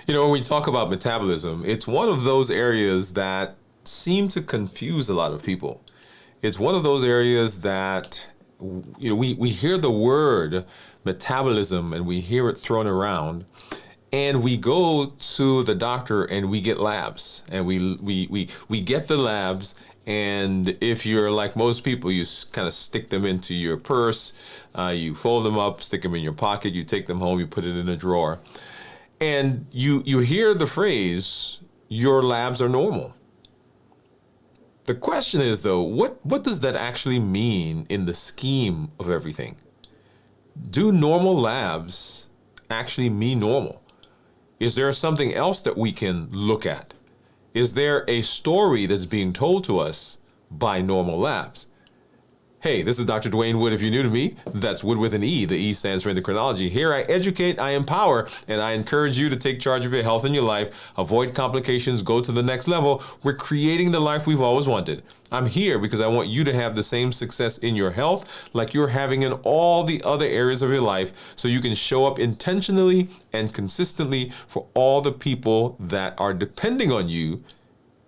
You know, when we talk about metabolism, it's one of those areas that seem to confuse a lot of people. It's one of those areas that, we hear the word metabolism and we hear it thrown around, and we go to the doctor and we get labs, and we get the labs. And if you're like most people, you kind of stick them into your purse, you fold them up, stick them in your pocket, you take them home, you put it in a drawer. And you hear the phrase, your labs are normal. The question is, though, what does that actually mean in the scheme of everything? Do normal labs actually mean normal? Is there something else that we can look at? Is there a story that's being told to us by normal labs? Hey, this is Dr. Dwain Woode. If you're new to me, that's Woode with an E. The E stands for endocrinology. Here I educate, I empower, and I encourage you to take charge of your health and your life, avoid complications, go to the next level. We're creating the life we've always wanted. I'm here because I want you to have the same success in your health like you're having in all the other areas of your life, so you can show up intentionally and consistently for all the people that are depending on you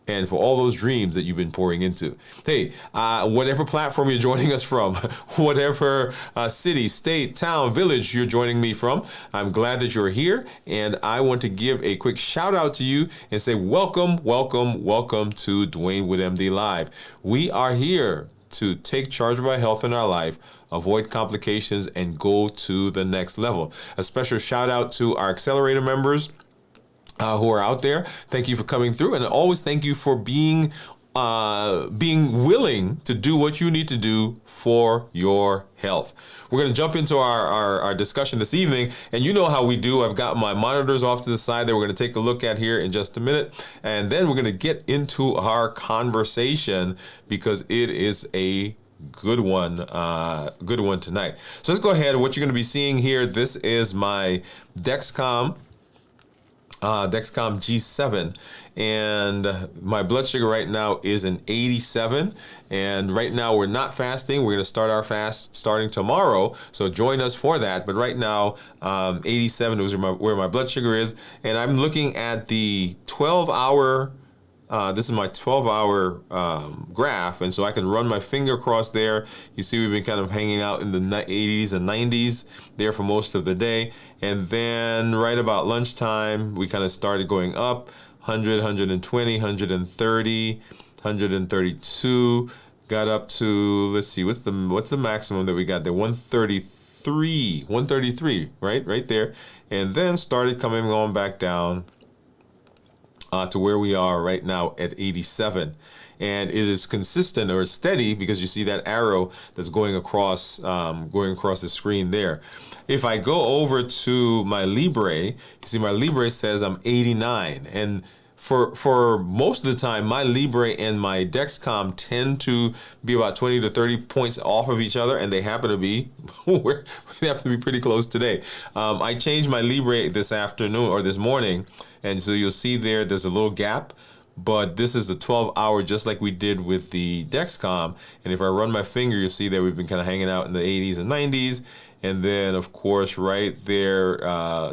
and for all those dreams that you've been pouring into. Hey, whatever platform you're joining us from, whatever city, state, town, village you're joining me from, I'm glad that you're here. And I want to give a quick shout out to you and say, welcome, welcome, welcome to Dwain Woode MD Live. We are here to take charge of our health and our life, avoid complications, and go to the next level. A special shout out to our accelerator members who are out there. Thank you for coming through, and always thank you for being willing to do what you need to do for your health. We're going to jump into our discussion this evening, and you know how we do. I've got my monitors off to the side that we're going to take a look at here in just a minute, and then we're going to get into our conversation because it is a good one tonight. So let's go ahead. What you're going to be seeing here, this is my Dexcom G7, and my blood sugar right now is an 87, and right now we're not fasting. We're going to start our fast starting tomorrow, so join us for that. But right now 87 is where my blood sugar is, and I'm looking at the 12-hour this is my 12-hour graph, and so I can run my finger across there. You see we've been kind of hanging out in the 80s and 90s there for most of the day. And then right about lunchtime, we kind of started going up, 100, 120, 130, 132, got up to, let's see, what's the maximum that we got there? 133, right there. And then started coming on back down to where we are right now at 87, and it is consistent or steady because you see that arrow that's going across the screen there. If I go over to my Libre, you see my Libre says I'm 89, and for most of the time, my Libre and my Dexcom tend to be about 20 to 30 points off of each other, and they happen to be pretty close today. I changed my Libre this afternoon or this morning, and so you'll see there's a little gap, but this is the 12-hour just like we did with the Dexcom. And if I run my finger, you'll see that we've been kind of hanging out in the 80s and 90s. And then, of course, right there,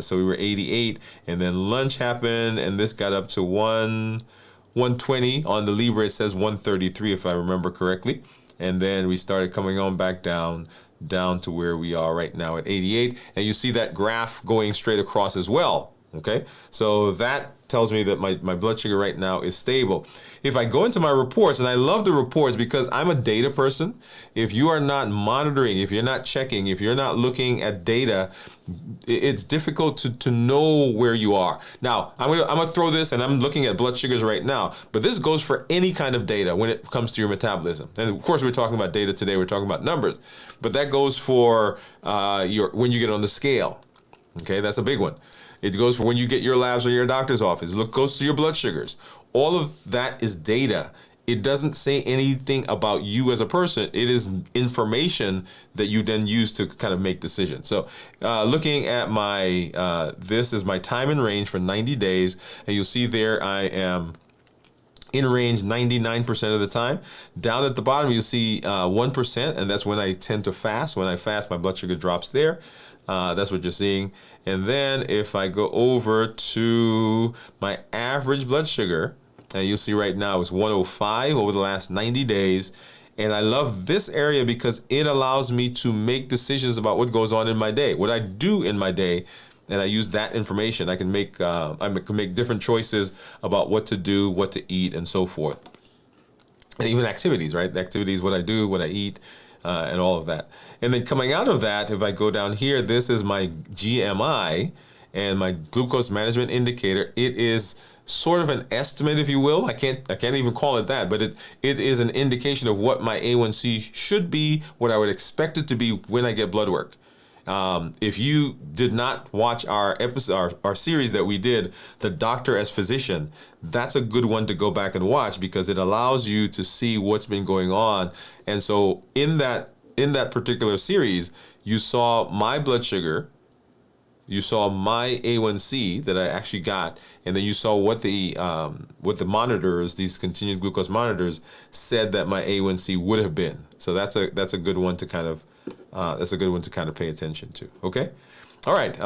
so we were 88, and then lunch happened, and this got up to 120. On the Libre, it says 133, if I remember correctly. And then we started coming on back down to where we are right now at 88. And you see that graph going straight across as well. Okay, so that tells me that my blood sugar right now is stable. If I go into my reports, and I love the reports because I'm a data person, if you are not monitoring, if you're not checking, if you're not looking at data, it's difficult to know where you are. Now, I'm gonna throw this, and I'm looking at blood sugars right now, but this goes for any kind of data when it comes to your metabolism. And of course, we're talking about data today, we're talking about numbers, but that goes for when you get on the scale. Okay, that's a big one. It goes for when you get your labs or your doctor's office. Look, goes to your blood sugars. All of that is data. It doesn't say anything about you as a person. It is information that you then use to kind of make decisions. So looking at this is my time in range for 90 days. And you'll see there I am in range 99% of the time. Down at the bottom, you'll see 1%, and that's when I tend to fast. When I fast, my blood sugar drops there. That's what you're seeing. And then if I go over to my average blood sugar, and you'll see right now it's 105 over the last 90 days. And I love this area because it allows me to make decisions about what goes on in my day, what I do in my day. And I use that information. I can make different choices about what to do, what to eat, and so forth. And even activities, right? The activities, what I do, what I eat, and all of that. And then coming out of that, if I go down here, this is my GMI and my glucose management indicator. It is sort of an estimate, if you will. I can't even call it that, but it is an indication of what my A1C should be, what I would expect it to be when I get blood work. If you did not watch our episode, our series that we did, The Doctor as Physician, that's a good one to go back and watch because it allows you to see what's been going on. And so in that particular series, you saw my blood sugar, you saw my A1C that I actually got, and then you saw what the monitors, these continuous glucose monitors, said that my A1C would have been. So that's a good one to kind of pay attention to. Okay. All right.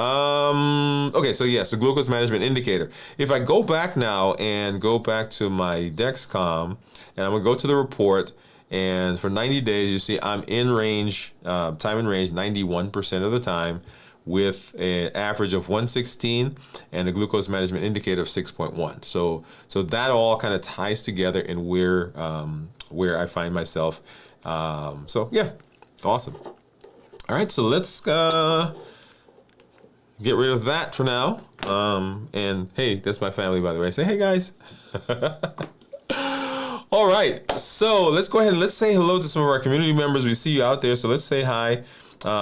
Okay. So yes, the glucose management indicator. If I go back now and go back to my Dexcom, and I'm gonna go to the report, and for 90 days, you see I'm in range, time in range, 91% of the time, with an average of 116 and a glucose management indicator of 6.1. So that all kind of ties together in where I find myself. So yeah, awesome. All right, so let's get rid of that for now. And hey, that's my family, by the way. Say hey, guys. All right, so let's go ahead and let's say hello to some of our community members. We see you out there, so let's say hi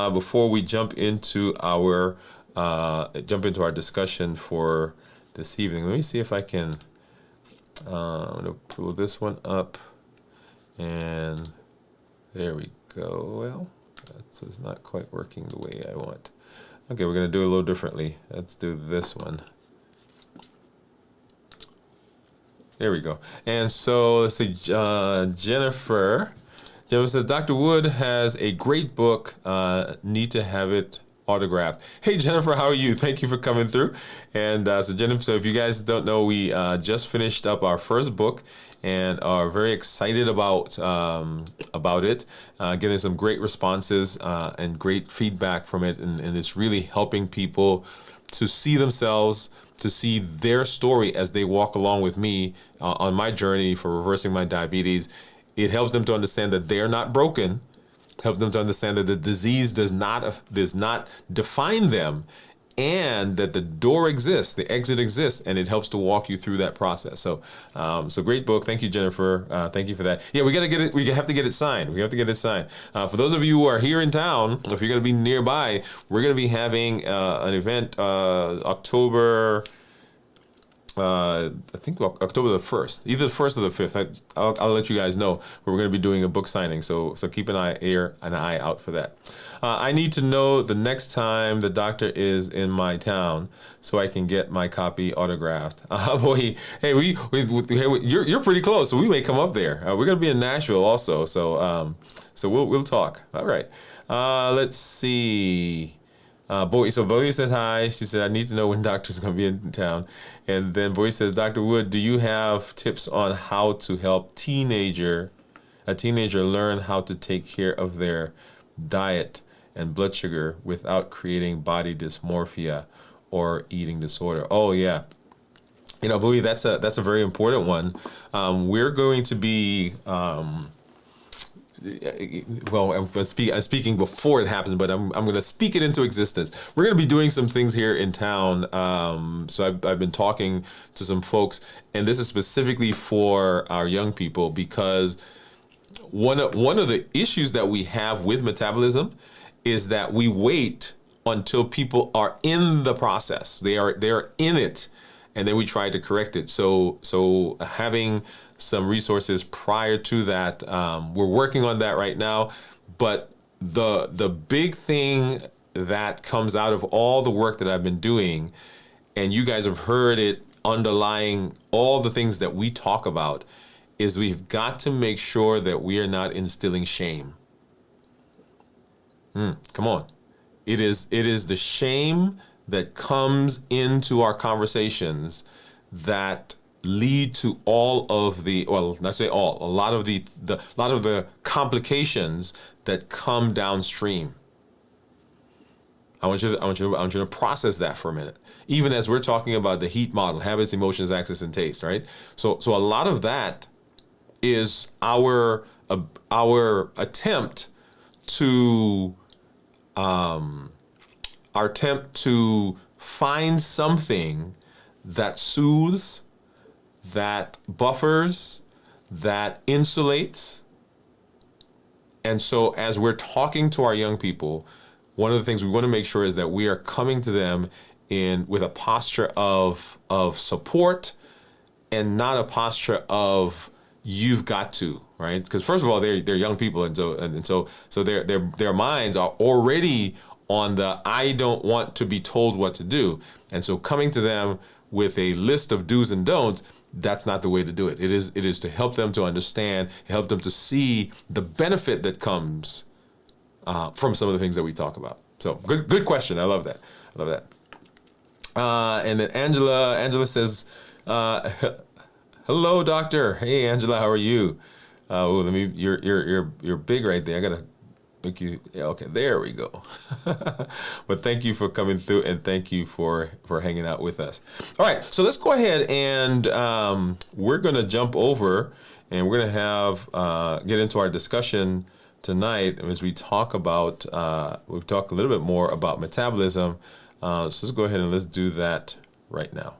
before we jump into our discussion for this evening. Let me see if I can. I'm gonna pull this one up, and there we go. Well, it's not quite working the way I want. Okay, we're gonna do it a little differently. Let's do this one. There we go. And so let's see, Jennifer says, Dr. Woode has a great book, need to have it autographed. Hey, Jennifer, how are you? Thank you for coming through. And so Jennifer, so if you guys don't know, we just finished up our first book and are very excited about it, getting some great responses and great feedback from it. And it's really helping people to see themselves, to see their story as they walk along with me on my journey for reversing my diabetes. It helps them to understand that they're not broken, helps them to understand that the disease does not define them, and that the door exists, the exit exists, and it helps to walk you through that process. So great book. Thank you, Jennifer. Thank you for that. Yeah, we got to get it. We have to get it signed. We have to get it signed. For those of you who are here in town, if you're going to be nearby, we're going to be having an event October. I think October the 1st, either the 1st or the 5th. I'll let you guys know where we're going to be doing a book signing. So keep an eye out for that. I need to know the next time the doctor is in my town so I can get my copy autographed. Boy, hey, you're pretty close, so we may come up there. We're going to be in Nashville also, so we'll talk. All right. Let's see. Bowie said hi. She said, I need to know when doctor's going to be in town. And then Bowie says, Dr. Woode, do you have tips on how to help a teenager learn how to take care of their diet and blood sugar without creating body dysmorphia or eating disorder? Oh, yeah. Bowie, that's a very important one. We're going to be... I'm speaking before it happens, but I'm going to speak it into existence. We're going to be doing some things here in town. So I've been talking to some folks, and this is specifically for our young people, because one of the issues that we have with metabolism is that we wait until people are in the process. They're in it, and then we try to correct it. So having some resources prior to that, we're working on that right now. But the big thing that comes out of all the work that I've been doing, and you guys have heard it underlying all the things that we talk about, is we've got to make sure that we are not instilling shame. Come on. It is the shame that comes into our conversations that lead to all of the, well, not say all, a lot of the complications that come downstream. I want you to process that for a minute. Even as we're talking about the HEAT model, habits, emotions, access, and taste, right? So a lot of that is our attempt to find something that soothes, that buffers, that insulates. And so as we're talking to our young people, one of the things we want to make sure is that we are coming to them with a posture of support, and not a posture of you've got to, right? Because first of all, they're young people, and so their minds are already on the I don't want to be told what to do. And so coming to them with a list of do's and don'ts, that's not the way to do it. It is to help them to understand, help them to see the benefit that comes from some of the things that we talk about. So good question. I love that. And then Angela says, hello, doctor. Hey, Angela, how are you? You're big right there. I gotta make you. Yeah, okay, there we go. But thank you for coming through, and thank you for hanging out with us. All right, so let's go ahead and we're gonna jump over, and we're gonna have get into our discussion tonight as we talk about we talk a little bit more about metabolism. So let's go ahead and let's do that right now.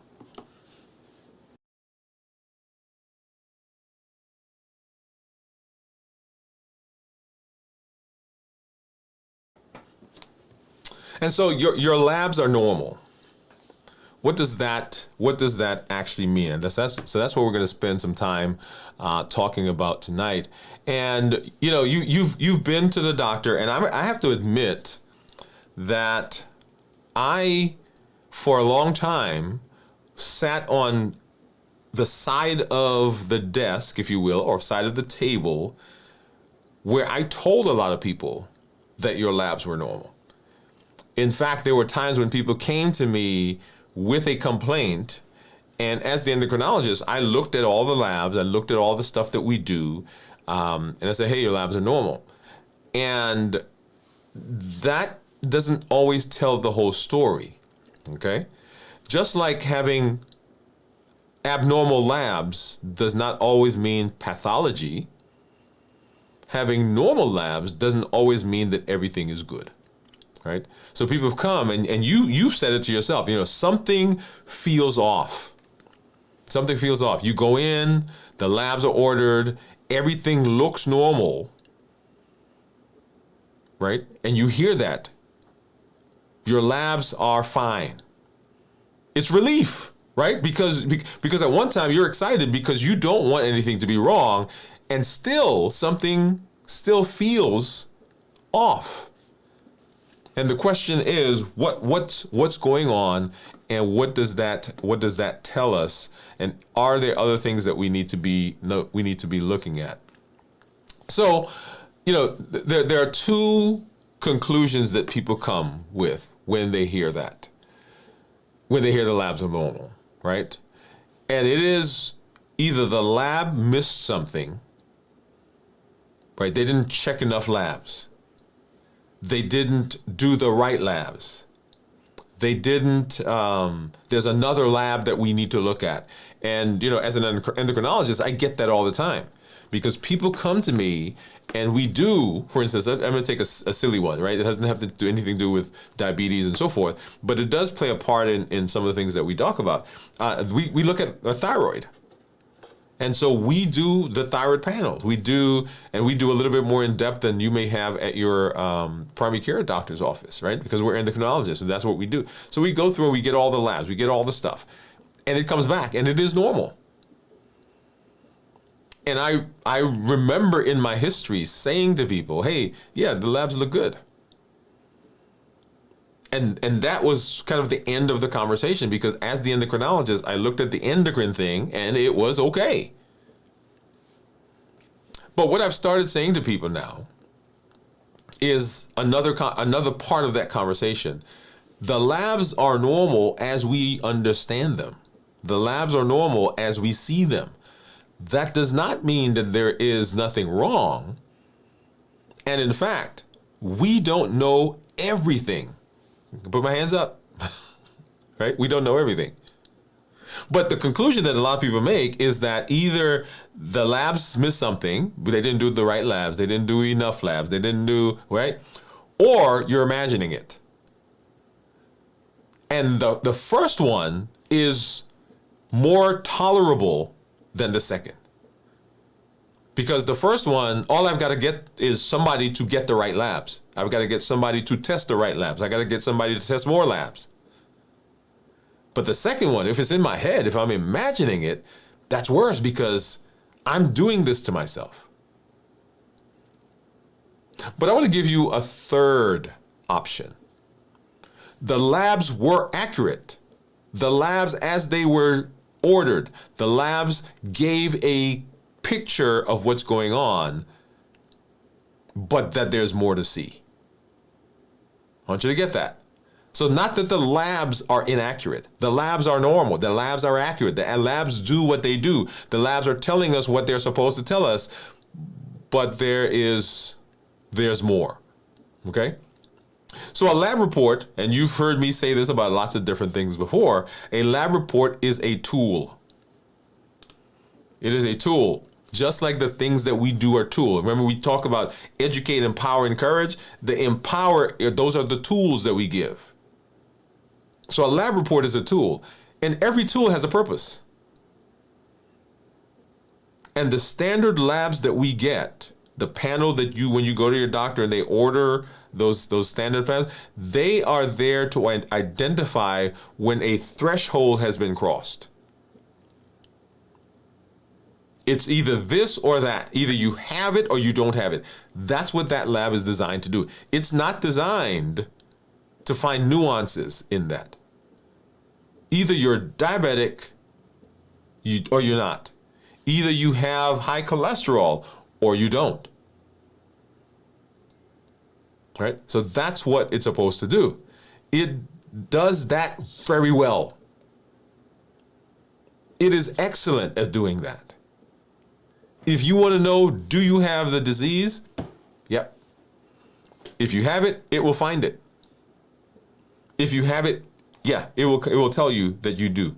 And so your labs are normal. What does that actually mean? So that's what we're going to spend some time talking about tonight. And you've been to the doctor, and I have to admit that I, for a long time, sat on the side of the desk, if you will, or side of the table, where I told a lot of people that your labs were normal. In fact, there were times when people came to me with a complaint, and as the endocrinologist, I looked at all the labs, I looked at all the stuff that we do, and I said, hey, your labs are normal. And that doesn't always tell the whole story, okay? Just like having abnormal labs does not always mean pathology, having normal labs doesn't always mean that everything is good. Right? So people have come, and you've said it to yourself, something feels off. Something feels off. You go in, the labs are ordered, everything looks normal, right? And you hear that. Your labs are fine. It's relief, right? Because at one time you're excited because you don't want anything to be wrong, and still something still feels off. And the question is, what's going on, and what does that tell us? And are there other things that we need to be looking at? So, there are two conclusions that people come with when they hear that, when they hear the labs are normal, right? And it is either the lab missed something, right? They didn't check enough labs. They didn't do the right labs. They didn't, there's another lab that we need to look at. And, as an endocrinologist, I get that all the time, because people come to me and we do, for instance, I'm going to take a silly one, right? It doesn't have to do anything to do with diabetes and so forth, but it does play a part in some of the things that we talk about. We look at the thyroid. And so we do the thyroid panels. We do a little bit more in depth than you may have at your primary care doctor's office, right? Because we're endocrinologists, and that's what we do. So we go through and we get all the labs, we get all the stuff, and it comes back, and it is normal. And I remember in my history saying to people, hey, yeah, the labs look good. And that was kind of the end of the conversation, because as the endocrinologist, I looked at the endocrine thing and it was okay. But what I've started saying to people now is another part of that conversation. The labs are normal as we understand them. The labs are normal as we see them. That does not mean that there is nothing wrong. And in fact, we don't know everything. Put my hands up. Right? We don't know everything. But the conclusion that a lot of people make is that either the labs missed something, but they didn't do the right labs, they didn't do enough labs, they didn't do, right? Or you're imagining it. And the first one is more tolerable than the second. Because the first one, all I've got to get is somebody to get the right labs. I've got to get somebody to test the right labs. I got to get somebody to test more labs. But the second one, if it's in my head, if I'm imagining it, that's worse because I'm doing this to myself. But I want to give you a third option. The labs were accurate. The labs, as they were ordered, the labs gave a picture of what's going on, but that there's more to see. I want you to get that. So not that the labs are inaccurate. The labs are normal. The labs are accurate. The labs do what they do. The labs are telling us what they're supposed to tell us, but there's more. Okay? So a lab report, and you've heard me say this about lots of different things before, a lab report is a tool. It is a tool. Just like the things that we do are tools. Remember, we talk about educate, empower, encourage. The empower, those are the tools that we give. So a lab report is a tool, and every tool has a purpose. And the standard labs that we get, the panel that when you go to your doctor and they order those standard panels, they are there to identify when a threshold has been crossed. It's either this or that. Either you have it or you don't have it. That's what that lab is designed to do. It's not designed to find nuances in that. Either you're diabetic or you're not. Either you have high cholesterol or you don't. Right? So that's what it's supposed to do. It does that very well. It is excellent at doing that. If you want to know, do you have the disease? Yep. If you have it, it will find it. If you have it, yeah, it will tell you that you do.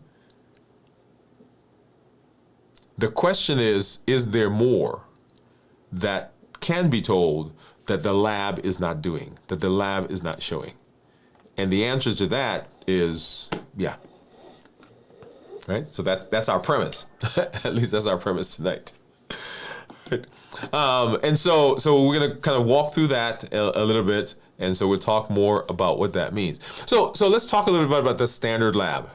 The question is there more that can be told that the lab is not doing, that the lab is not showing? And the answer to that is, yeah. Right? So that's our premise. At least that's our premise tonight. Right. And so we're going to kind of walk through that a little bit. And so we'll talk more about what that means. So let's talk a little bit about the standard lab.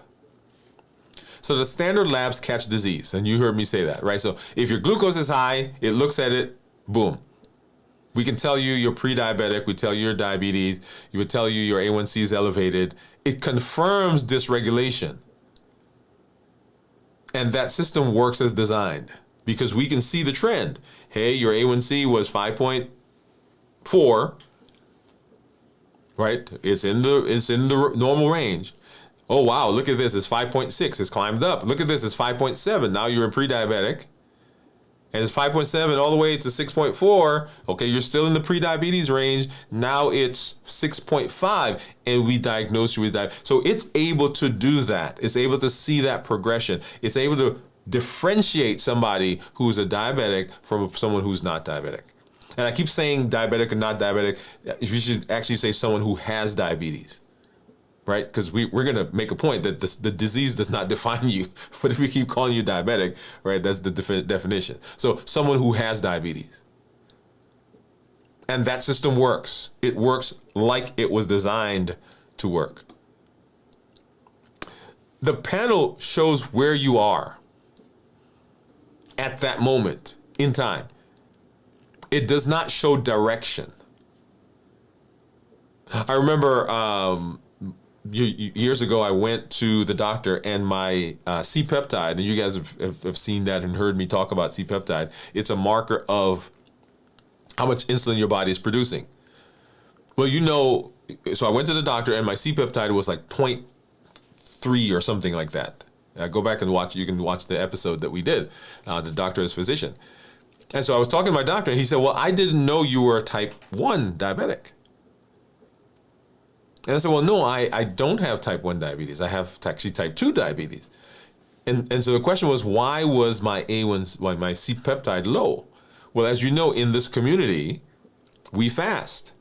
So the standard labs catch disease. And you heard me say that, right? So if your glucose is high, it looks at it, boom. We can tell you you're pre-diabetic. We tell you you're diabetes. You would tell you your A1C is elevated. It confirms dysregulation. And that system works as designed because we can see the trend. Hey, your A1C was 5.4, right? It's in the normal range. Oh, wow, look at this. It's 5.6. It's climbed up. Look at this. It's 5.7. Now you're in pre-diabetic. And it's 5.7 all the way to 6.4. Okay, you're still in the pre-diabetes range. Now it's 6.5, and we diagnose you with diabetes. So it's able to do that. It's able to see that progression. It's able to differentiate somebody who's a diabetic from someone who's not diabetic. And I keep saying diabetic and not diabetic. You should actually say someone who has diabetes. Right? Because we're going to make a point that the disease does not define you. But if we keep calling you diabetic, right, that's the definition. So someone who has diabetes. And that system works. It works like it was designed to work. The panel shows where you are at that moment in time. It does not show direction. I remember years ago, I went to the doctor and my C-peptide, and you guys have seen that and heard me talk about C-peptide. It's a marker of how much insulin your body is producing. Well, so I went to the doctor and my C-peptide was like 0.3 or something like that. Go back and watch. You can watch the episode that we did, the doctor as physician. And so I was talking to my doctor and he said, well, I didn't know you were a type 1 diabetic. And I said, well, no, I don't have type 1 diabetes. I have actually type 2 diabetes. And so the question was, why was my my C-peptide low? Well, as you know, in this community, we fast.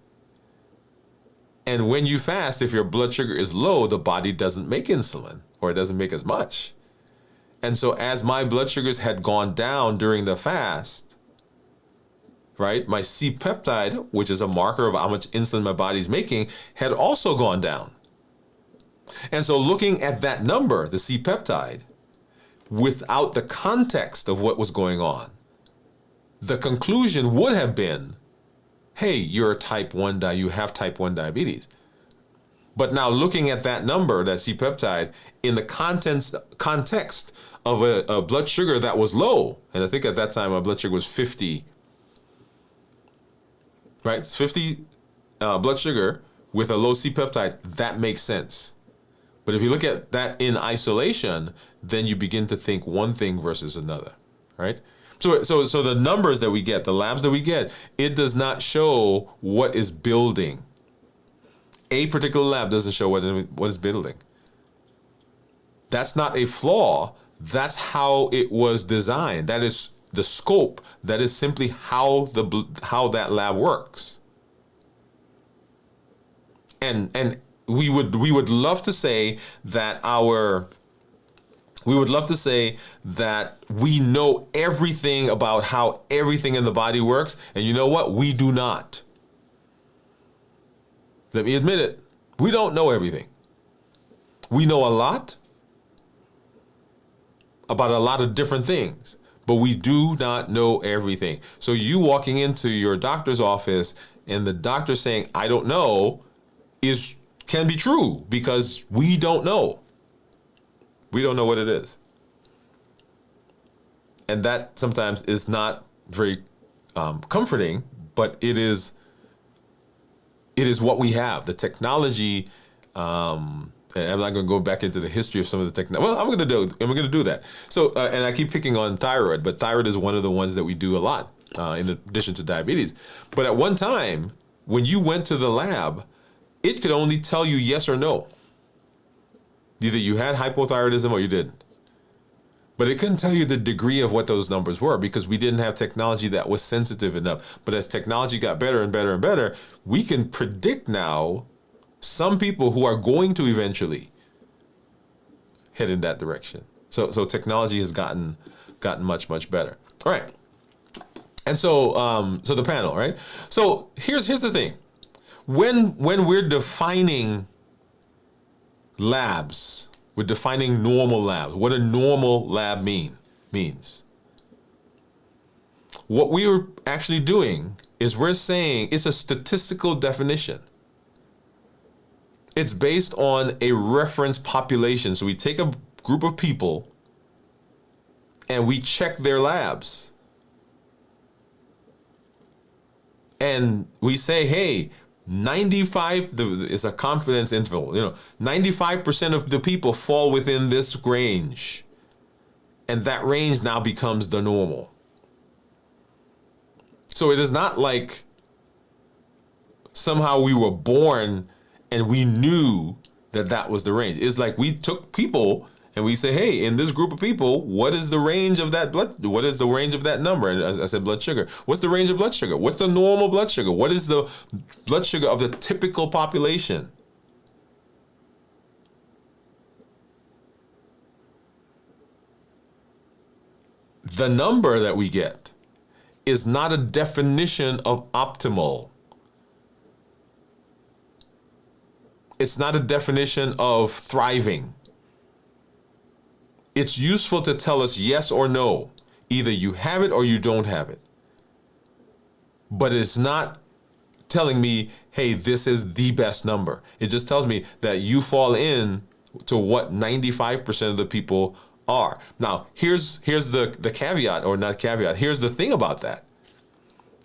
And when you fast, if your blood sugar is low, the body doesn't make insulin, or it doesn't make as much. And so as my blood sugars had gone down during the fast, right, my C-peptide, which is a marker of how much insulin my body's making, had also gone down. And so looking at that number, the C-peptide, without the context of what was going on, the conclusion would have been, hey, you're type 1, you have type 1 diabetes. But now looking at that number, that C-peptide, in the context of a blood sugar that was low, and I think at that time my blood sugar was 50, right? It's 50 blood sugar with a low C-peptide, that makes sense. But if you look at that in isolation, then you begin to think one thing versus another, right? So the numbers that we get, the labs that we get, it does not show what is building. A particular lab doesn't show what is building. That's not a flaw. That's how it was designed. That is the scope. That is simply how that lab works. And we would love to say that we know everything about how everything in the body works. And you know what? We do not. Let me admit it. We don't know everything. We know a lot about a lot of different things, but we do not know everything. So you walking into your doctor's office and the doctor saying, I don't know, can be true because we don't know. We don't know what it is. And that sometimes is not very comforting, but it is what we have. The technology, and I'm not going to go back into the history of some of the technology. Well, I'm going to do that. So, and I keep picking on thyroid, but thyroid is one of the ones that we do a lot, in addition to diabetes. But at one time, when you went to the lab, it could only tell you yes or no. Either you had hypothyroidism or you didn't. But it couldn't tell you the degree of what those numbers were because we didn't have technology that was sensitive enough. But as technology got better and better and better, we can predict now some people who are going to eventually head in that direction. So technology has gotten much, much better. All right. And so the panel, right? So here's the thing. When we're defining labs, we're defining normal labs. What a normal lab means. What we are actually doing is we're saying it's a statistical definition. It's based on a reference population. So we take a group of people and we check their labs. And we say, hey, 95 is a confidence interval. 95% of the people fall within this range. And that range now becomes the normal. So it is not like somehow we were born and we knew that was the range. It's like we took people and we say, hey, in this group of people, what is the range of that what is the range of that number? And I said blood sugar. What's the range of blood sugar? What's the normal blood sugar? What is the blood sugar of the typical population? The number that we get is not a definition of optimal. It's not a definition of thriving. It's useful to tell us yes or no. Either you have it or you don't have it. But it's not telling me, hey, this is the best number. It just tells me that you fall in to what 95% of the people are. Now, here's the caveat, or not caveat. Here's the thing about that.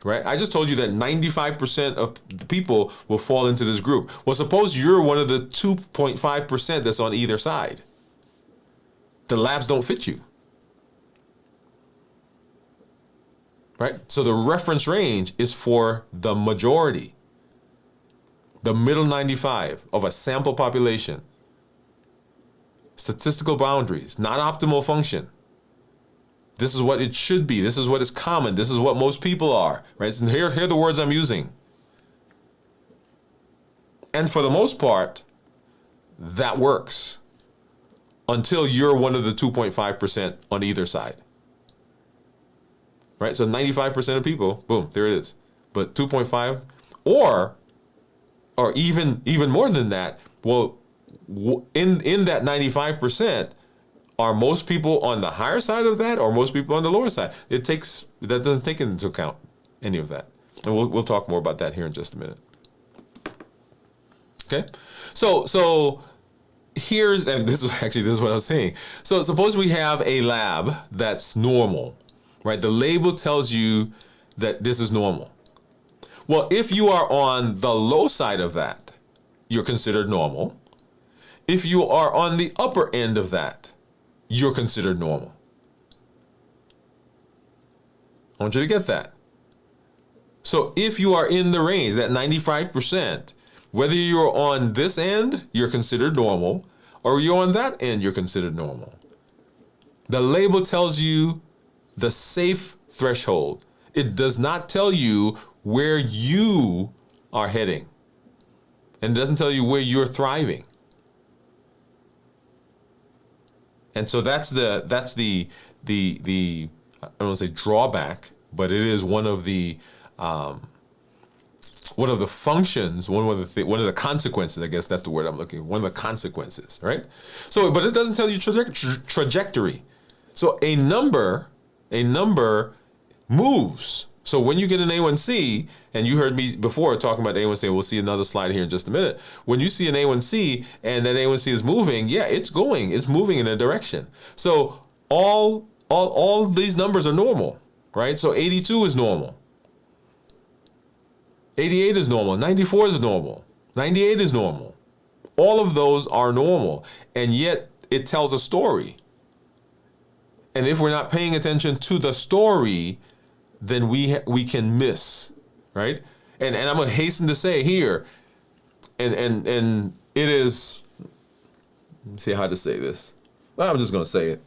right? I just told you that 95% of the people will fall into this group. Well, suppose you're one of the 2.5% that's on either side. The labs don't fit you. Right? So the reference range is for the majority. The middle 95 of a sample population. Statistical boundaries, not optimal function. This is what it should be. This is what is common. This is what most people are. Right? And here are the words I'm using. And for the most part, that works. Until you're one of the 2.5% on either side. Right? So 95% of people, boom, there it is. But 2.5 or even more than that, well, in that 95%, are most people on the higher side of that or most people on the lower side? That doesn't take into account any of that. And we'll talk more about that here in just a minute. Okay? So here's, and this is what I was saying. So suppose we have a lab that's normal, right? The label tells you that this is normal. Well, if you are on the low side of that, you're considered normal. If you are on the upper end of that, you're considered normal. I want you to get that. So if you are in the range, that 95%, whether you're on this end, you're considered normal, or you're on that end, you're considered normal. The label tells you the safe threshold. It does not tell you where you are heading. And it doesn't tell you where you're thriving. And so that's the I don't want to say drawback, but it is one of the functions, one of the consequences, I guess that's the word I'm looking for, one of the consequences, right? So, but it doesn't tell you trajectory. So a number moves. So when you get an A1C, and you heard me before talking about A1C, we'll see another slide here in just a minute. When you see an A1C and that A1C is moving, yeah, it's moving in a direction. So all these numbers are normal, right? So 82 is normal. 88 is normal. 94 is normal. 98 is normal. All of those are normal, and yet it tells a story. And if we're not paying attention to the story, then we can miss, right? And I'm gonna hasten to say here, and it is, let's see how to say this. Well, I'm just gonna say it.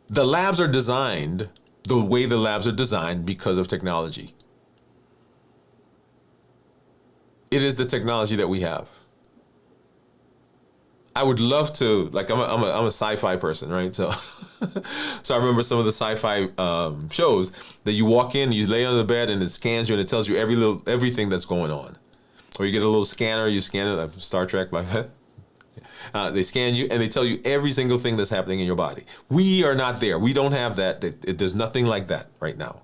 The labs are designed the way the labs are designed because of technology. It is the technology that we have. I would love to, like, I'm a sci-fi person, right? So, so I remember some of the sci-fi shows that you walk in, you lay on the bed, and it scans you, and it tells you everything that's going on. Or you get a little scanner, you scan it, like Star Trek, my bad. They scan you, and they tell you every single thing that's happening in your body. We are not there. We don't have that. There's nothing like that right now.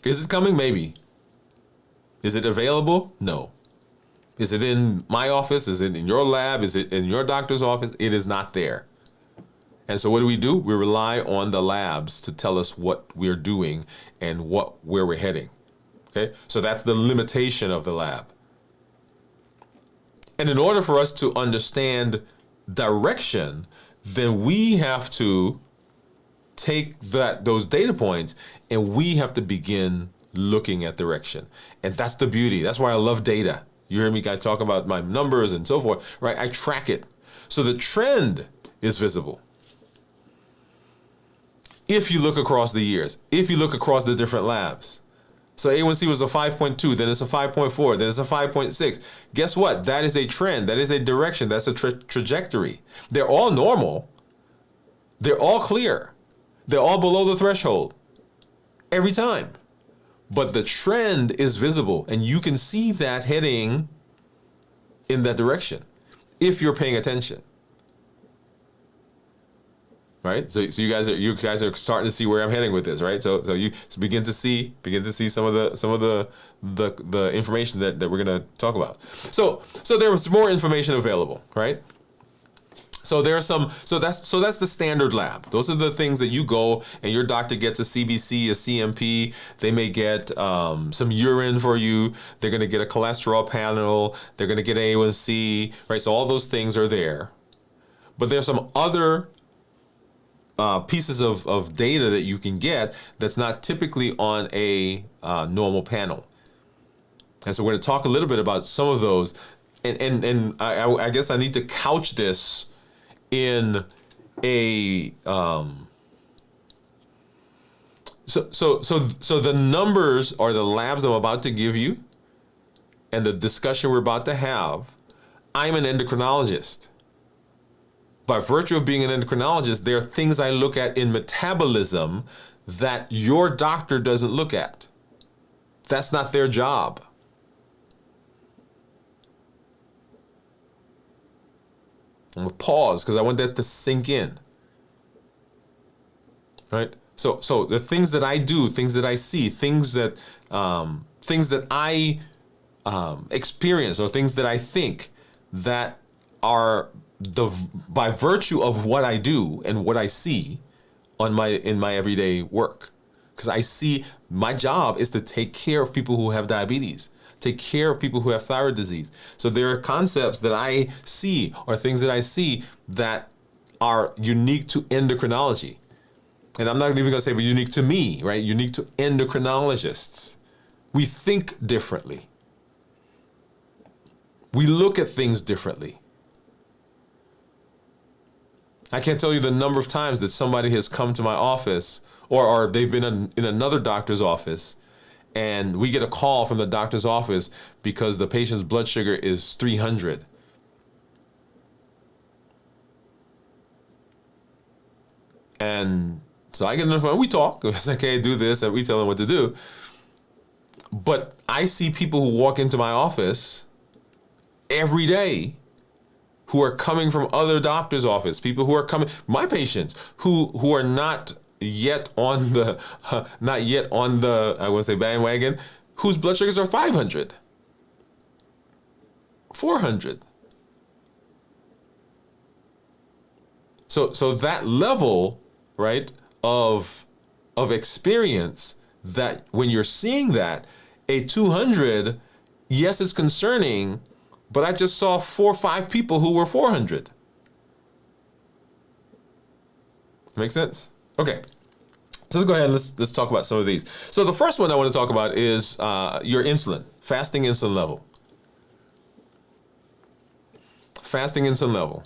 Is it coming? Maybe. Is it available? No. Is it in my office? Is it in your lab? Is it in your doctor's office? It is not there. And so what do? We rely on the labs to tell us what we're doing and where we're heading. Okay? So that's the limitation of the lab. And in order for us to understand direction, then we have to take those data points and we have to begin looking at direction. And that's the beauty. That's why I love data. You hear me guys talk about my numbers and so forth, right? I track it. So the trend is visible. If you look across the years, if you look across the different labs. So A1C was a 5.2, then it's a 5.4, then it's a 5.6. Guess what? That is a trend. That is a direction. That's a trajectory. They're all normal. They're all clear. They're all below the threshold every time. But the trend is visible, and you can see that heading in that direction if you're paying attention. Right? So you guys are starting to see where I'm heading with this, right? So you begin to see some of the information that we're going to talk about. So there was more information available, right? So there are some, so that's the standard lab. Those are the things that you go and your doctor gets a CBC, a CMP. They may get some urine for you. They're going to get a cholesterol panel. They're going to get A1C, right? So all those things are there. But there's some other pieces of data that you can get that's not typically on a normal panel. And so we're going to talk a little bit about some of those. And I guess I need to couch this in a so the numbers or the labs I'm about to give you and the discussion we're about to have. I'm an endocrinologist. By virtue of being an endocrinologist, there are things I look at in metabolism that your doctor doesn't look at. That's not their job. I'm gonna pause because I want that to sink in. Right? So the things that I do, things that I see, things that I experience, or things that I think that are by virtue of what I do and what I see in my everyday work. Because I see my job is to take care of people who have diabetes, take care of people who have thyroid disease. So there are concepts that I see or things that I see that are unique to endocrinology. And I'm not even going to say but unique to me, right? Unique to endocrinologists. We think differently. We look at things differently. I can't tell you the number of times that somebody has come to my office or they've been in another doctor's office and we get a call from the doctor's office because the patient's blood sugar is 300. And so I get on the phone, we talk. It's like, okay, do this, and we tell them what to do. But I see people who walk into my office every day who are coming from other doctors' office, people who are coming, my patients who are not yet on the I want to say bandwagon, whose blood sugars are 500, 400. So that level, right, of experience, that when you're seeing that, a 200, yes, it's concerning, but I just saw 4 or 5 people who were 400. Make sense? Okay. So let's go ahead and let's talk about some of these. So the first one I want to talk about is your insulin, fasting insulin level. Fasting insulin level.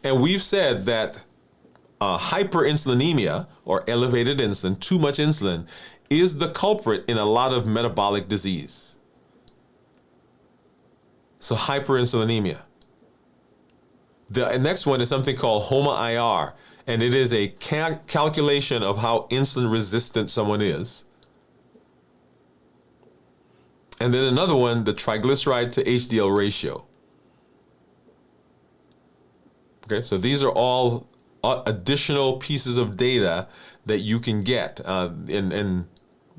And we've said that hyperinsulinemia, or elevated insulin, too much insulin, is the culprit in a lot of metabolic disease. So hyperinsulinemia. The next one is something called HOMA-IR, and it is a calculation of how insulin resistant someone is. And then another one, the triglyceride to HDL ratio. Okay, so these are all additional pieces of data that you can get.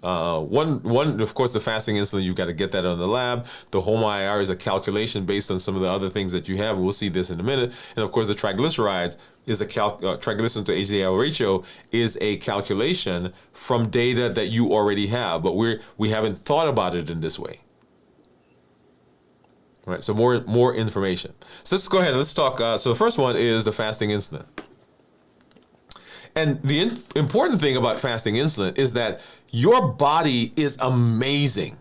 One, of course, the fasting insulin, you've got to get that on the lab. The HOMA-IR is a calculation based on some of the other things that you have. We'll see this in a minute. And of course, the triglycerides is triglyceride to HDL ratio is a calculation from data that you already have, but we haven't thought about it in this way. All right, so more information. So let's go ahead and let's talk. So the first one is the fasting insulin. And the important thing about fasting insulin is that your body is amazing.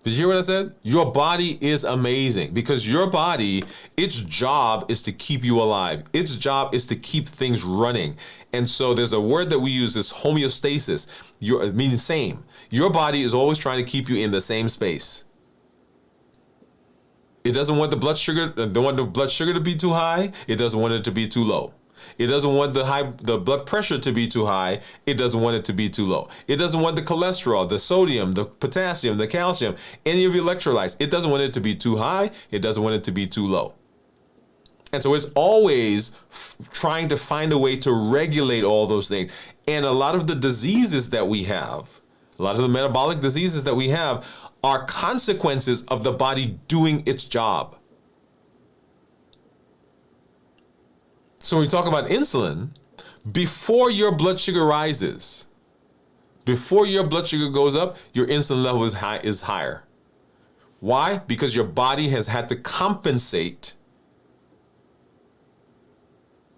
Did you hear what I said? Your body is amazing because your body, its job is to keep you alive. Its job is to keep things running. And so there's a word that we use, this homeostasis, meaning same. Your body is always trying to keep you in the same space. It doesn't want the blood sugar to be too high. It doesn't want it to be too low. It doesn't want the blood pressure to be too high. It doesn't want it to be too low. It doesn't want the cholesterol, the sodium, the potassium, the calcium, any of your electrolytes. It doesn't want it to be too high. It doesn't want it to be too low. And so it's always trying to find a way to regulate all those things. And a lot of the diseases that we have, a lot of the metabolic diseases that we have, are consequences of the body doing its job. So when we talk about insulin, before your blood sugar rises, before your blood sugar goes up, your insulin level is higher. Why? Because your body has had to compensate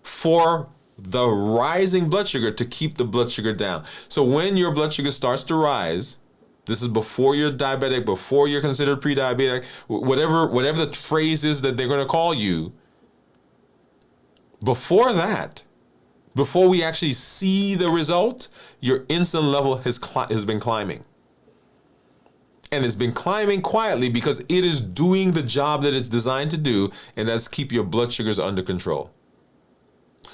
for the rising blood sugar to keep the blood sugar down. So when your blood sugar starts to rise, this is before you're diabetic, before you're considered pre-diabetic, whatever the phrase is that they're going to call you. Before that, before we actually see the result, your insulin level has been climbing. And it's been climbing quietly because it is doing the job that it's designed to do, and that's keep your blood sugars under control.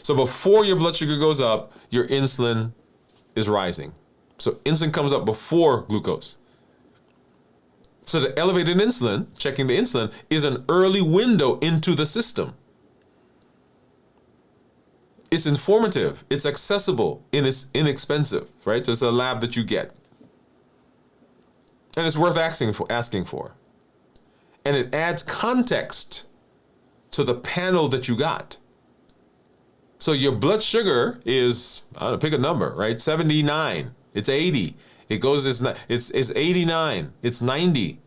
So before your blood sugar goes up, your insulin is rising. So insulin comes up before glucose. So the elevated insulin, checking the insulin, is an early window into the system. It's informative, it's accessible, and it's inexpensive, right? So it's a lab that you get. And it's worth asking for. And it adds context to the panel that you got. So your blood sugar is, I don't know, pick a number, right? 79, it's 80. It goes, it's 89, it's 90.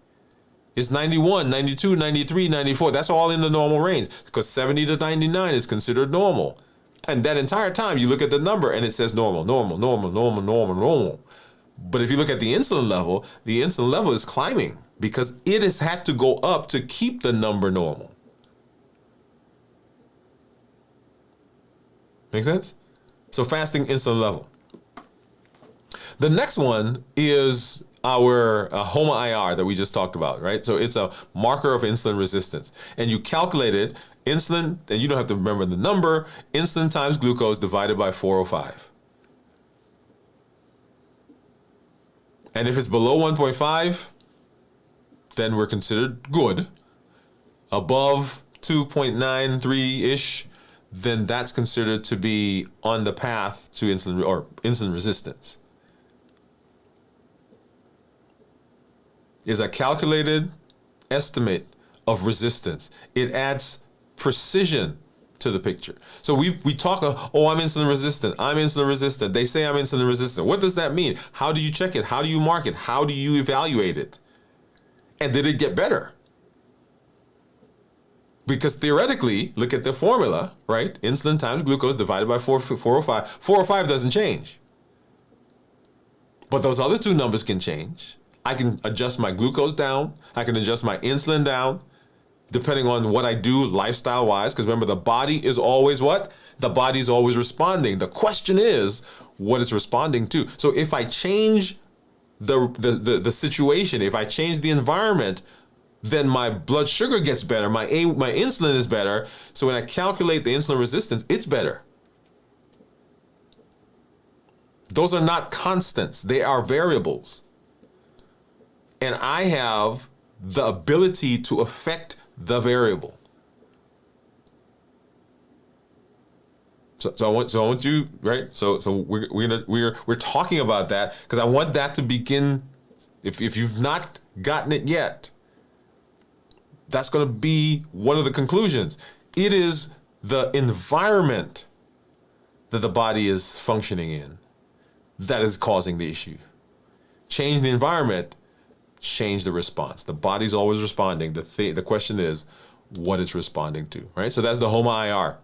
It's 91, 92, 93, 94. That's all in the normal range because 70 to 99 is considered normal. And that entire time you look at the number and it says normal, normal, normal, normal, normal, normal. But if you look at the insulin level is climbing because it has had to go up to keep the number normal. Make sense? So fasting insulin level. The next one is our HOMA-IR that we just talked about, right? So it's a marker of insulin resistance. And you calculated insulin, and you don't have to remember the number, insulin times glucose divided by 405. And if it's below 1.5, then we're considered good. Above 2.93-ish, then that's considered to be on the path to insulin or insulin resistance. Is a calculated estimate of resistance. It adds precision to the picture. So we talk, oh, I'm insulin resistant. I'm insulin resistant. They say I'm insulin resistant. What does that mean? How do you check it? How do you mark it? How do you evaluate it? And did it get better? Because theoretically, look at the formula, right? Insulin times glucose divided by 405. 405 doesn't change. But those other two numbers can change. I can adjust my glucose down. I can adjust my insulin down, depending on what I do lifestyle-wise. Because remember, the body is always what? The body's always responding. The question is, what it's responding to. So if I change the situation, if I change the environment, then my blood sugar gets better. My insulin is better. So when I calculate the insulin resistance, it's better. Those are not constants. They are variables. And I have the ability to affect the variable. So I want you, right? So we're talking about that because I want that to begin. If you've not gotten it yet, that's going to be one of the conclusions. It is the environment that the body is functioning in that is causing the issue. Change the environment, change the response. The body's always responding. The question is what it's responding to, right? So that's the HOMA-IR.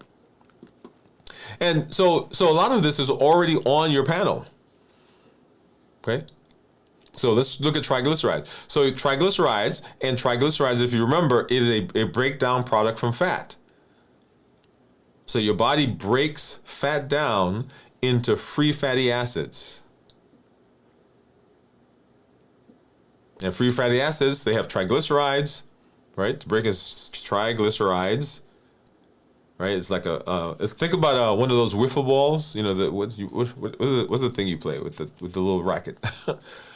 And so a lot of this is already on your panel, okay? So let's look at triglycerides. So triglycerides, if you remember, it is a breakdown product from fat. So your body breaks fat down into free fatty acids. And free fatty acids, they have triglycerides, right? To break is triglycerides, right? It's like think about one of those wiffle balls, you know, what's the thing you play with the little racket,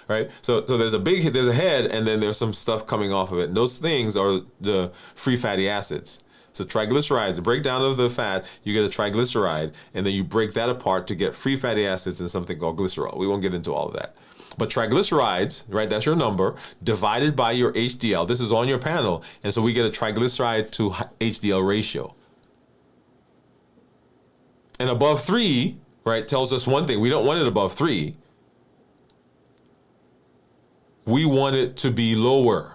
right? So there's a head, and then there's some stuff coming off of it. And those things are the free fatty acids. So triglycerides, the breakdown of the fat, you get a triglyceride, and then you break that apart to get free fatty acids and something called glycerol. We won't get into all of that. But triglycerides, right, that's your number, divided by your HDL. This is on your panel, and so we get a triglyceride to HDL ratio. And above 3, right, tells us one thing. We don't want it above 3. We want it to be lower.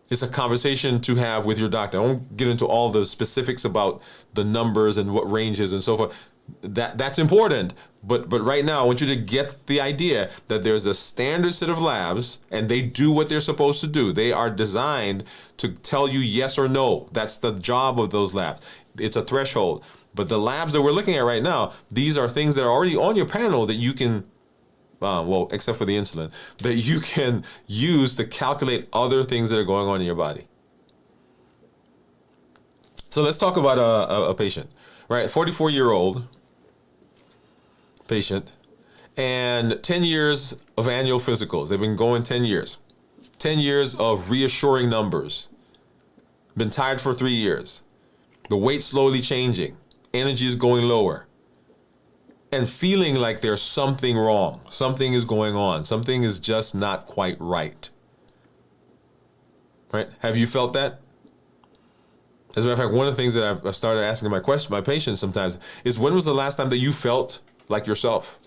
It's a conversation to have with your doctor. I won't get into all the specifics about the numbers and what ranges and so forth. That's important. But right now, I want you to get the idea that there's a standard set of labs, and they do what they're supposed to do. They are designed to tell you yes or no. That's the job of those labs. It's a threshold. But the labs that we're looking at right now, these are things that are already on your panel that you can, well, except for the insulin, that you can use to calculate other things that are going on in your body. So let's talk about a patient, right? 44-year-old patient, and 10 years of annual physicals. They've been going 10 years. 10 years of reassuring numbers. Been tired for 3 years. The weight slowly changing. Energy is going lower. And feeling like there's something wrong. Something is going on. Something is just not quite right. Right? Have you felt that? As a matter of fact, one of the things that I've started asking my patients sometimes is, when was the last time that you felt like yourself?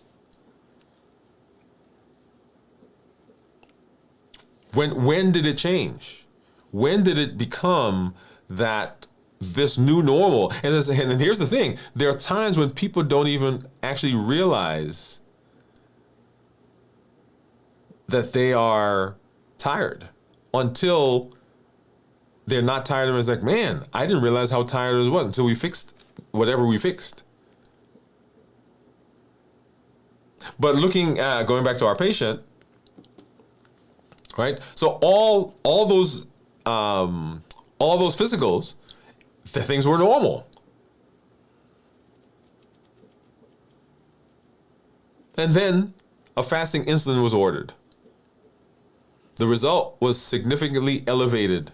When did it change? When did it become that this new normal? And here's the thing. There are times when people don't even actually realize that they are tired until they're not tired and it's like, man, I didn't realize how tired I was until we fixed whatever we fixed. But looking at, going back to our patient, right? So all those physicals, the things were normal. And then a fasting insulin was ordered. The result was significantly elevated.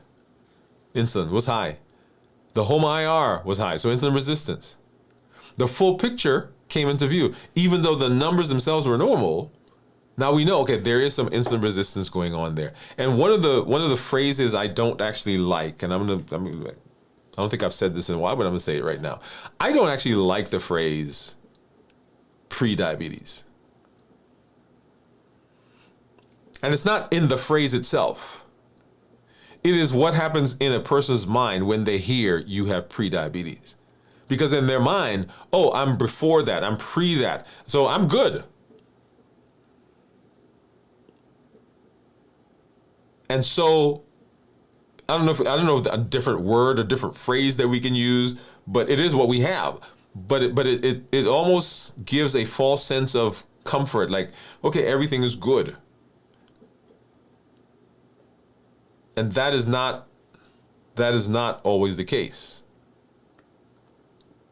Insulin was high. The HOMA-IR was high, so insulin resistance. The full picture came into view. Even though the numbers themselves were normal, now we know, okay, there is some insulin resistance going on there. And one of the phrases I don't actually like, and I don't think I've said this in a while, but I'm gonna say it right now. I don't actually like the phrase pre-diabetes. And it's not in the phrase itself. It is what happens in a person's mind when they hear you have pre-diabetes. Because in their mind, oh, I'm before that, I'm pre that, so I'm good. And so, I don't know if a different word, a different phrase that we can use, but it is what we have. But it almost gives a false sense of comfort, like, okay, everything is good. And that is not always the case.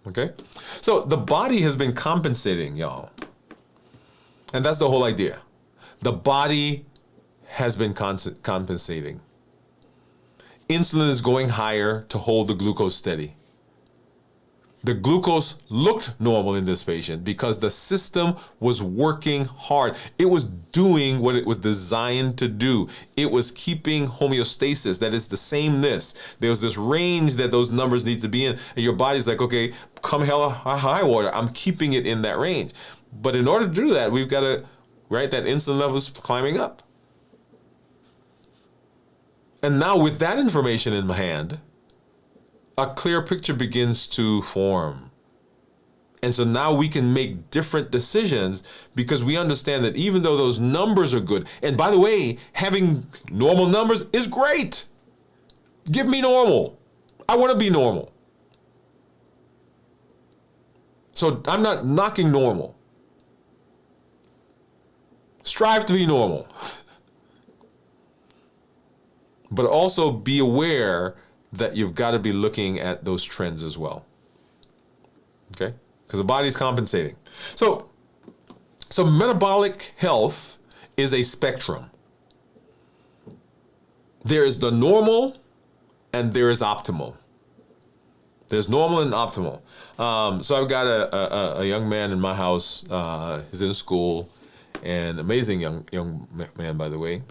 Okay? So the body has been compensating, y'all. And that's the whole idea. The body has been compensating. Insulin is going higher to hold the glucose steady. The glucose looked normal in this patient because the system was working hard. It was doing what it was designed to do. It was keeping homeostasis, that is the sameness. There was this range that those numbers need to be in, and your body's like, okay, come hell or high water, I'm keeping it in that range. But in order to do that, we've got to, right, that insulin level is climbing up. And now with that information in my hand, a clear picture begins to form. And so now we can make different decisions because we understand that even though those numbers are good, and by the way, having normal numbers is great. Give me normal. I want to be normal. So I'm not knocking normal. Strive to be normal. But also be aware that you've got to be looking at those trends as well. Okay? Because the body's compensating. So metabolic health is a spectrum. There is the normal and there is optimal. There's normal and optimal. So I've got a young man in my house. He's in school, and amazing young man, by the way.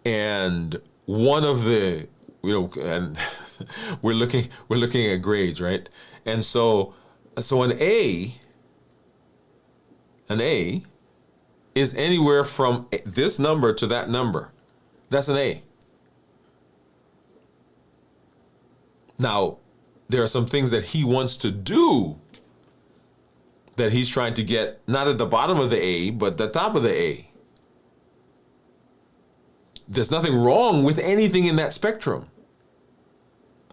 And one of the, and we're looking at grades, right? And so an A is anywhere from this number to that number. That's an A. Now, there are some things that he wants to do that he's trying to get not at the bottom of the A, but the top of the A. There's nothing wrong with anything in that spectrum.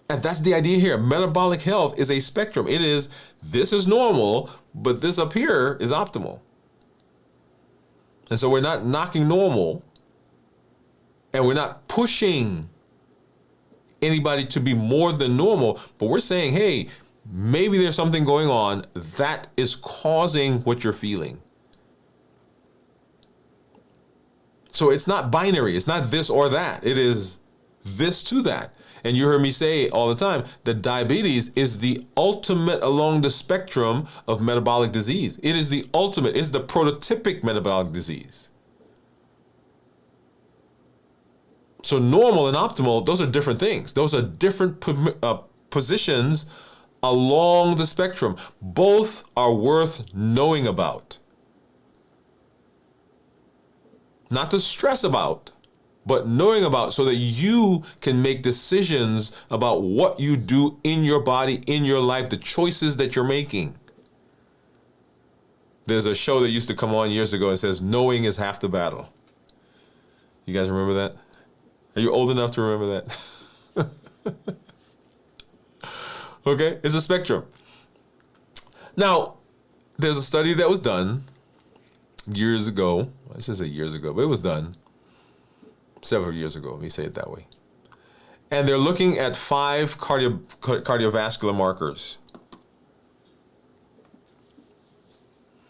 And that's the idea here. Metabolic health is a spectrum. It is, this is normal, but this up here is optimal. And so we're not knocking normal, and we're not pushing anybody to be more than normal, but we're saying, hey, maybe there's something going on that is causing what you're feeling. So it's not binary. It's not this or that. It is this to that. And you heard me say all the time that diabetes is the ultimate along the spectrum of metabolic disease. It is the ultimate. It's the prototypic metabolic disease. So normal and optimal, those are different things. Those are different positions along the spectrum. Both are worth knowing about. Not to stress about, but knowing about so that you can make decisions about what you do in your body, in your life, the choices that you're making. There's a show that used to come on years ago and says, knowing is half the battle. You guys remember that? Are you old enough to remember that? Okay, it's a spectrum. Now, there's a study that was done years ago. I should say years ago, but it was done several years ago. Let me say it that way. And they're looking at 5 cardiovascular markers.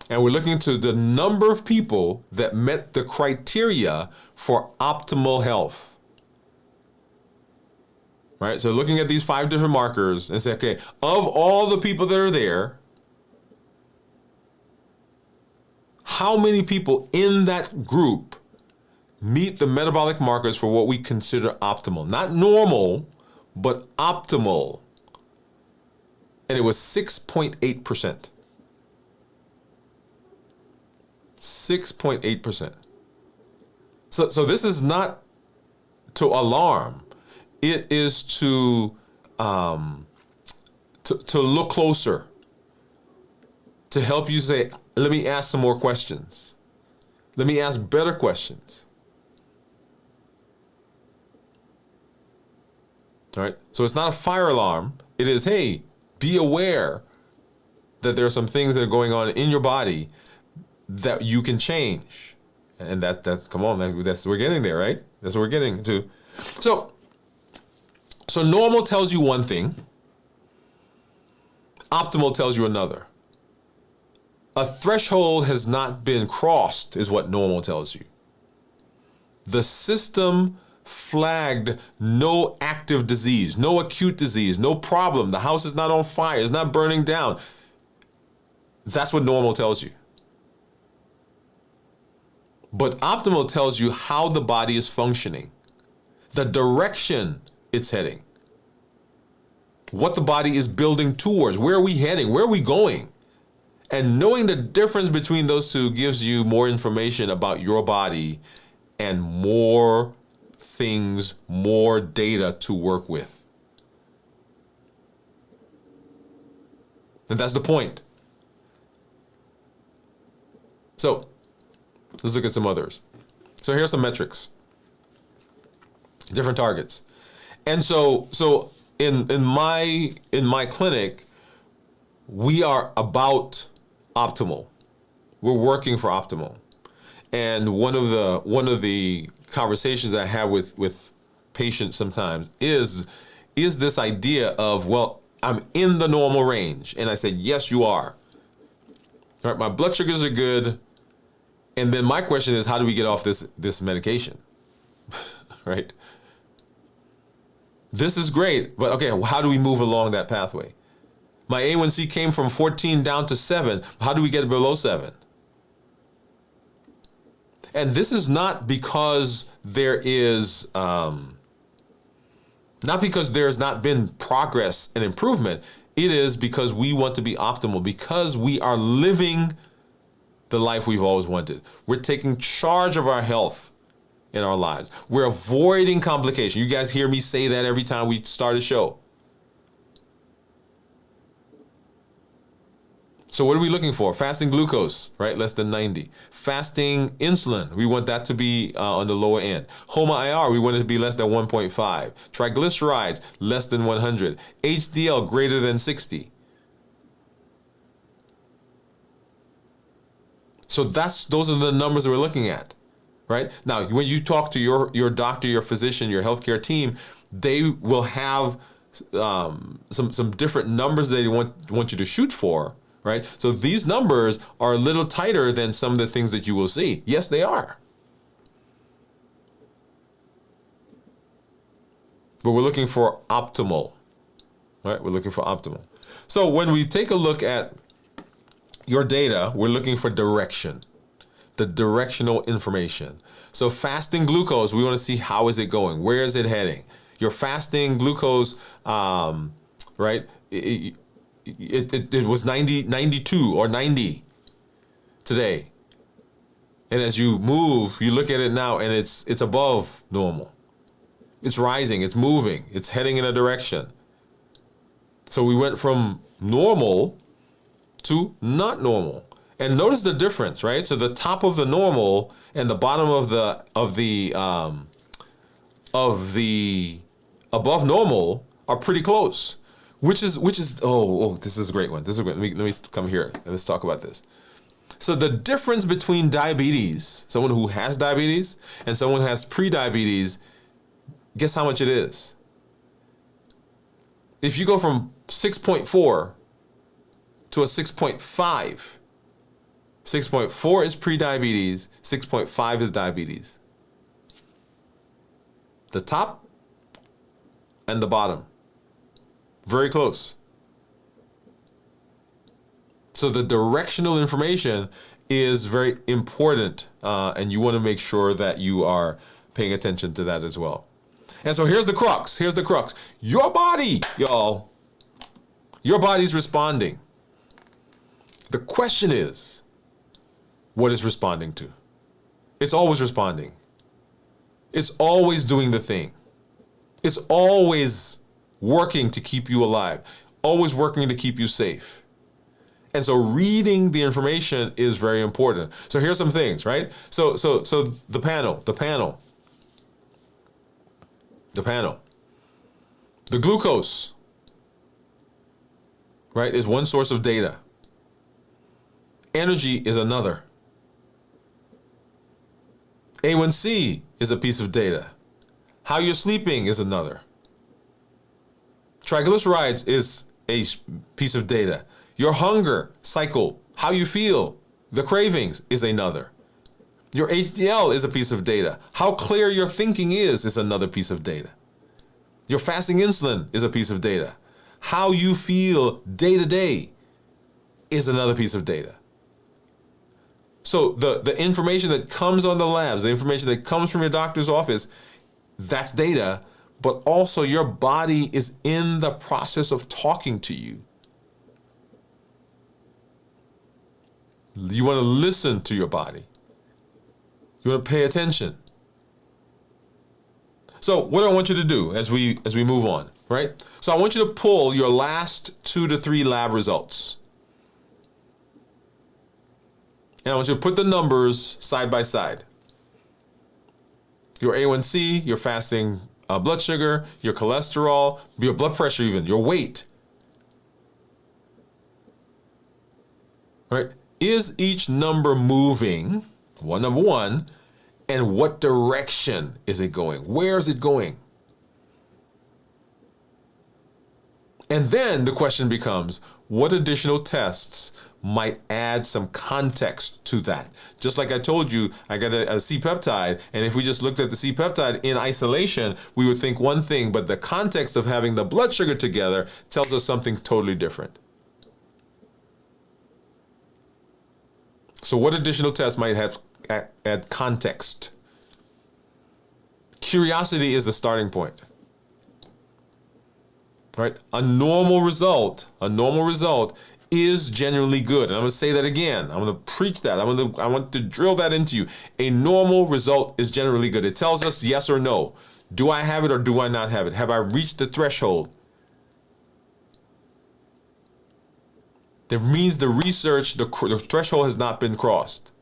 And we're looking to the number of people that met the criteria for optimal health. Right? So looking at these 5 different markers and say, okay, of all the people that are there, how many people in that group meet the metabolic markers for what we consider optimal? Not normal, but optimal. And it was 6.8%. 6.8%. So this is not to alarm. It is to look closer, to help you say, let me ask some more questions. Let me ask better questions. All right. So it's not a fire alarm. It is, hey, be aware that there are some things that are going on in your body that you can change. And that's come on, that's we're getting there, right? That's what we're getting to. So normal tells you one thing. Optimal tells you another. A threshold has not been crossed is what normal tells you. The system flagged no active disease, no acute disease, no problem. The house is not on fire, it's not burning down. That's what normal tells you. But optimal tells you how the body is functioning, the direction it's heading, what the body is building towards, where are we heading, where are we going? And knowing the difference between those two gives you more information about your body and more things, more data to work with. And that's the point. So let's look at some others. So here's some metrics, different targets. And so in my clinic, we are about optimal. We're working for optimal. And one of the conversations I have with patients sometimes is this idea of, well, I'm in the normal range. And I said, yes, you are. All right, my blood sugars are good. And then my question is, how do we get off this medication? Right? This is great, but okay, how do we move along that pathway? My A1C came from 14 down to 7. How do we get below 7? And this is not because there is Not because there's not been progress and improvement. It is because we want to be optimal, because we are living the life we've always wanted. We're taking charge of our health in our lives. We're avoiding complication. You guys hear me say that every time we start a show. So what are we looking for? Fasting glucose, right? Less than 90. Fasting insulin, we want that to be on the lower end. HOMA-IR, we want it to be less than 1.5. Triglycerides, less than 100. HDL, greater than 60. So those are the numbers that we're looking at, right? Now, when you talk to your doctor, your physician, your healthcare team, they will have some different numbers they want you to shoot for. Right? So these numbers are a little tighter than some of the things that you will see. Yes, they are. But we're looking for optimal. Right? We're looking for optimal. So when we take a look at your data, we're looking for direction. The directional information. So fasting glucose, we want to see how is it going? Where is it heading? Your fasting glucose, right? It was 92 or 90 today. And as you move, you look at it now and it's above normal. It's rising, it's moving, it's heading in a direction. So we went from normal to not normal. And notice the difference, right? So the top of the normal and the bottom of the above normal are pretty close. Which is this is a great one. This is a great. Let me come here and let's talk about this. So the difference between diabetes, someone who has diabetes and someone who has pre-diabetes, guess how much it is? If you go from 6.4 to a 6.5, 6.4 is pre-diabetes, 6.5 is diabetes. The top and the bottom. Very close. So the directional information is very important, and you want to make sure that you are paying attention to that as well. And so here's the crux. Here's the crux. Your body, y'all. Your body's responding. The question is, what is responding to? It's always responding. It's always doing the thing. It's always working to keep you alive, always working to keep you safe. And so reading the information is very important. So here's some things, right? So the panel. The glucose, right, is one source of data. Energy is another. A1C is a piece of data. How you're sleeping is another. Triglycerides is a piece of data. Your hunger cycle, how you feel, the cravings is another. Your HDL is a piece of data. How clear your thinking is another piece of data. Your fasting insulin is a piece of data. How you feel day to day is another piece of data. So the information that comes on the labs, the information that comes from your doctor's office, that's data. But also your body is in the process of talking to you. You want to listen to your body. You want to pay attention. So what I want you to do as we move on, right? So I want you to pull your last 2 to 3 lab results. And I want you to put the numbers side by side. Your A1C, your fasting blood sugar, your cholesterol, your blood pressure even, your weight. Right? Is each number moving, number one, and what direction is it going? Where is it going? And then the question becomes, what additional tests might add some context to that? Just like I told you, I got a C-peptide, and if we just looked at the C-peptide in isolation, we would think one thing, but the context of having the blood sugar together tells us something totally different. So what additional tests might have add context? Curiosity is the starting point. right? A normal result is genuinely good. And I'm going to say that again. I'm going to preach that. I want to drill that into you. A normal result is generally good. It tells us yes or no. Do I have it or do I not have it? Have I reached the threshold? That means the research, the threshold has not been crossed.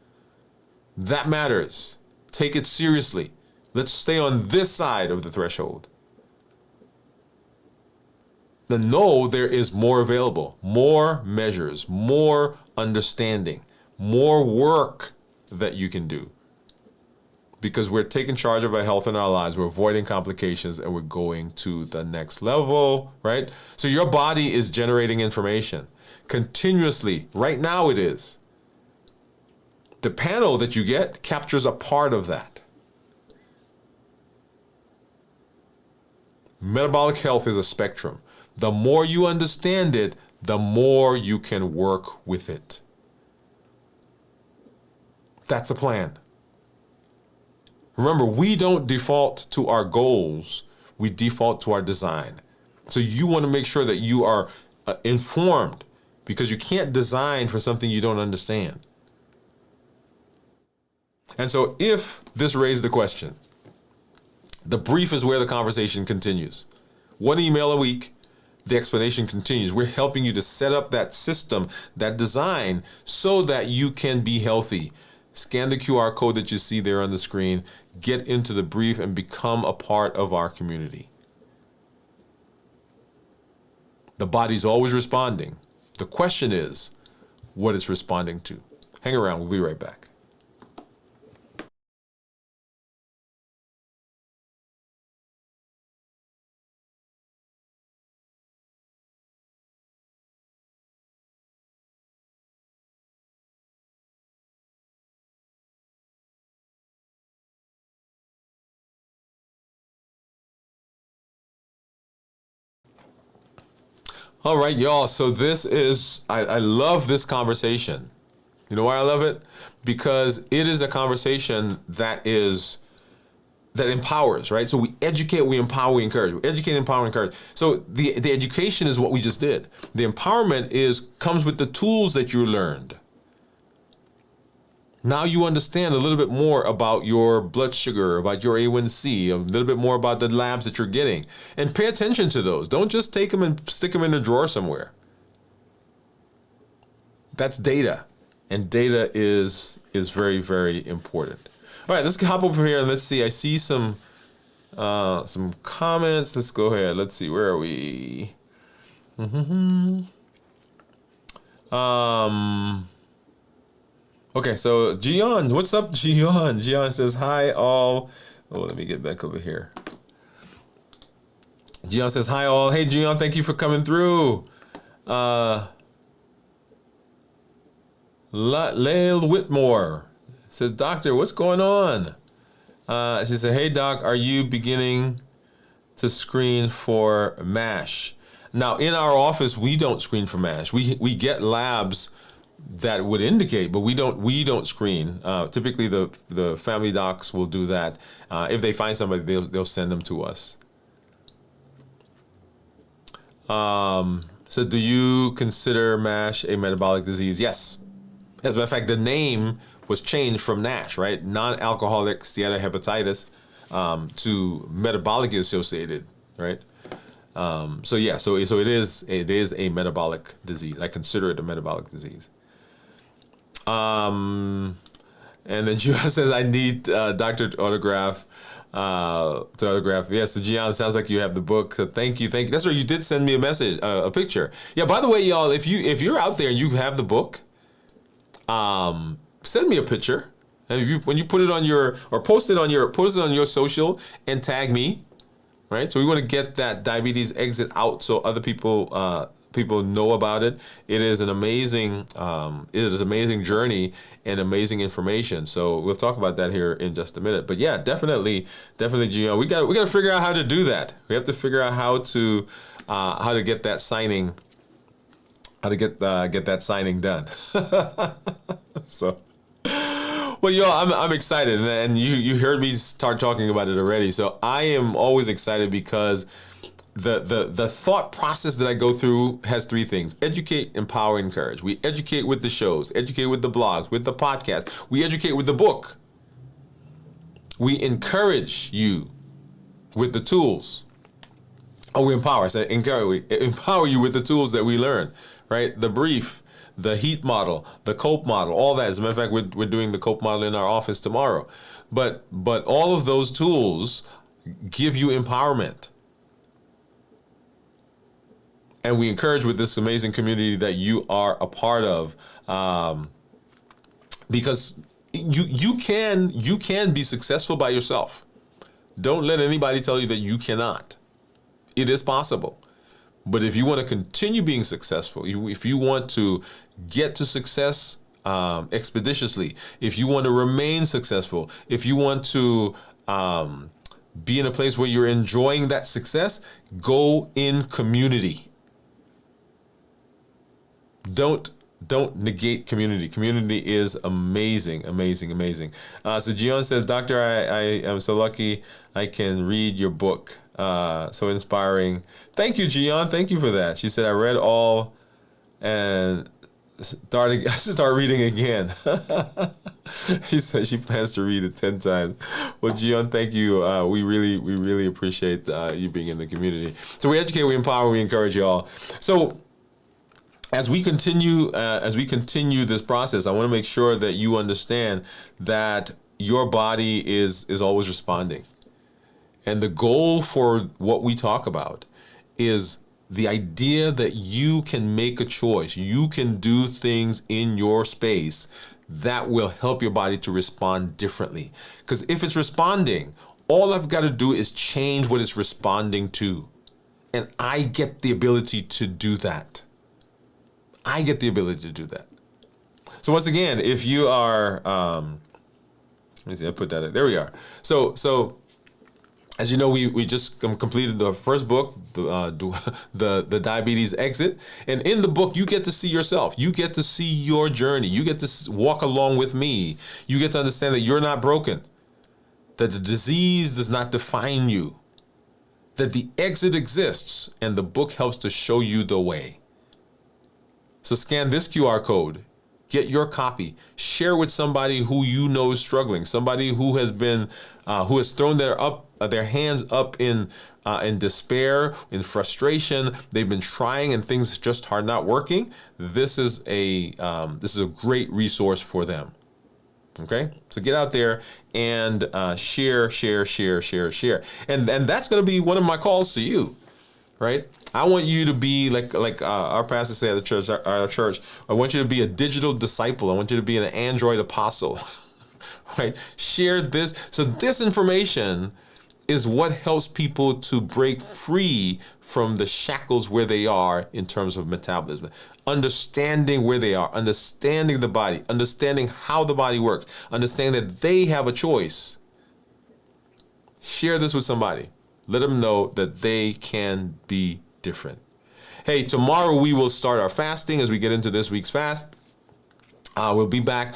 That matters. Take it seriously. Let's stay on this side of the threshold. The no, there is more available, more measures, more understanding, more work that you can do. Because we're taking charge of our health and our lives, we're avoiding complications, and we're going to the next level, right? So your body is generating information continuously. Right now it is. The panel that you get captures a part of that. Metabolic health is a spectrum. The more you understand it, the more you can work with it. That's the plan. Remember, we don't default to our goals. We default to our design. So you want to make sure that you are informed, because you can't design for something you don't understand. And so if this raised the question, the brief is where the conversation continues. 1 email a week. The explanation continues. We're helping you to set up that system, that design, so that you can be healthy. Scan the QR code that you see there on the screen, get into the brief, and become a part of our community. The body's always responding. The question is what it's responding to. Hang around, we'll be right back. All right, y'all. So this is, I love this conversation. You know why I love it? Because it is a conversation that empowers, right? So we educate, we empower, we encourage. We educate, empower, encourage. So the education is what we just did. The empowerment comes with the tools that you learned. Now you understand a little bit more about your blood sugar, about your A1C, a little bit more about the labs that you're getting. And pay attention to those. Don't just take them and stick them in a drawer somewhere. That's data. And data is very, very important. All right, let's hop over here and let's see. I see some comments. Let's go ahead. Let's see. Where are we? Okay, so Gian, what's up, Gian? Gian says, hi, all. Oh, let me get back over here. Gian says, hi, all. Hey, Gian, thank you for coming through. Lael Whitmore says, doctor, what's going on? She said, hey, doc, are you beginning to screen for MASH? Now, in our office, we don't screen for MASH. We get labs that would indicate, but we don't screen. Typically, the family docs will do that. If they find somebody, they'll send them to us. So, do you consider MASH a metabolic disease? Yes. As a matter of fact, the name was changed from NASH, right? Non-alcoholic steatohepatitis, to metabolically associated, right? So it is a metabolic disease. I consider it a metabolic disease. And then Gian says, I need doctor to autograph. Yes, so Gian, sounds like you have the book. So thank you. That's right. You did send me a message, a picture. Yeah. By the way, y'all, if you're out there and you have the book, send me a picture. And when you put it on post it on your social and tag me, right? So we want to get that diabetes exit out so other people know about it. It is an amazing journey and amazing information. So we'll talk about that here in just a minute. But yeah, definitely, Gio, we got to figure out how to do that. We have to figure out how to get that signing, get that signing done. So, well, y'all, I'm excited, and you heard me start talking about it already. So I am always excited because the thought process that I go through has three things: educate, empower, encourage. We educate with the shows, educate with the blogs, with the podcast. We educate with the book. We encourage you with the tools. Oh, we empower. I said encourage. We empower you with the tools that we learn, right? The brief, the heat model, the COPE model, all that. As a matter of fact, we're doing the COPE model in our office tomorrow. But all of those tools give you empowerment. And we encourage with this amazing community that you are a part of, because you can be successful by yourself. Don't let anybody tell you that you cannot. It is possible. But if you want to continue being successful, if you want to get to success expeditiously, if you want to remain successful, if you want to be in a place where you're enjoying that success, go in community. Don't negate community. Community is amazing, amazing, amazing. So Gion says, Doctor, I am so lucky I can read your book. So inspiring. Thank you, Gion. Thank you for that. She said, I read all and start reading again. She said she plans to read it 10 times. Well, Gion, thank you. We really appreciate you being in the community. So we educate, we empower, we encourage you all. So as we continue this process, I want to make sure that you understand that your body is always responding. And the goal for what we talk about is the idea that you can make a choice. You can do things in your space that will help your body to respond differently. Because if it's responding, all I've got to do is change what it's responding to. And I get the ability to do that. I get the ability to do that. So once again, if you are, let me see, I put that in. There we are. So as you know, we just completed the first book, the Diabetes Exit. And in the book, you get to see yourself. You get to see your journey. You get to walk along with me. You get to understand that you're not broken, that the disease does not define you, that the exit exists, and the book helps to show you the way. So scan this QR code, get your copy, share with somebody who you know is struggling, somebody who has been, who has thrown their hands up in despair, in frustration. They've been trying and things just are not working. This is a great resource for them. Okay, so get out there and share. And that's going to be one of my calls to you, right? I want you to be like our pastor said at our church. I want you to be a digital disciple. I want you to be an Android apostle, right? Share this. So this information is what helps people to break free from the shackles where they are in terms of metabolism. Understanding where they are, understanding the body, understanding how the body works, understanding that they have a choice. Share this with somebody. Let them know that they can be different. Hey, tomorrow we will start our fasting as we get into this week's fast. We'll be back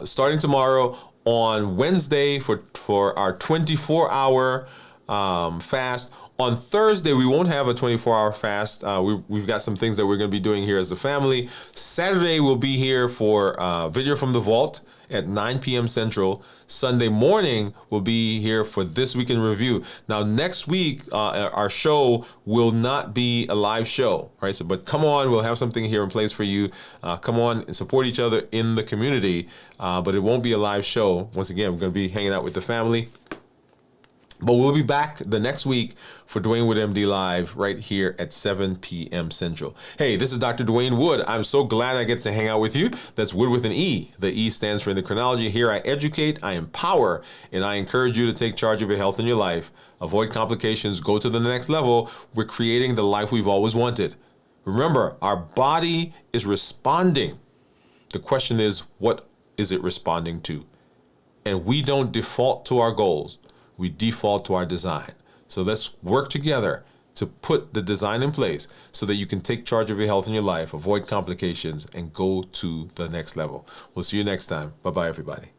starting tomorrow on Wednesday for our 24-hour fast. On Thursday, we won't have a 24-hour fast. We've got some things that we're going to be doing here as a family. Saturday, we'll be here for Video from the Vault at 9 p.m. Central. Sunday morning, we'll be here for This Week in Review. Now, next week, our show will not be a live show, right? So, but come on, we'll have something here in place for you. Come on and support each other in the community, but it won't be a live show. Once again, we're going to be hanging out with the family. But we'll be back the next week for Dwain Woode MD Live right here at 7 p.m. Central. Hey, this is Dr. Dwain Woode. I'm so glad I get to hang out with you. That's Woode with an E. The E stands for endocrinology. Here I educate, I empower, and I encourage you to take charge of your health and your life. Avoid complications, go to the next level. We're creating the life we've always wanted. Remember, our body is responding. The question is, what is it responding to? And we don't default to our goals. We default to our design. So let's work together to put the design in place so that you can take charge of your health and your life, avoid complications, and go to the next level. We'll see you next time. Bye-bye, everybody.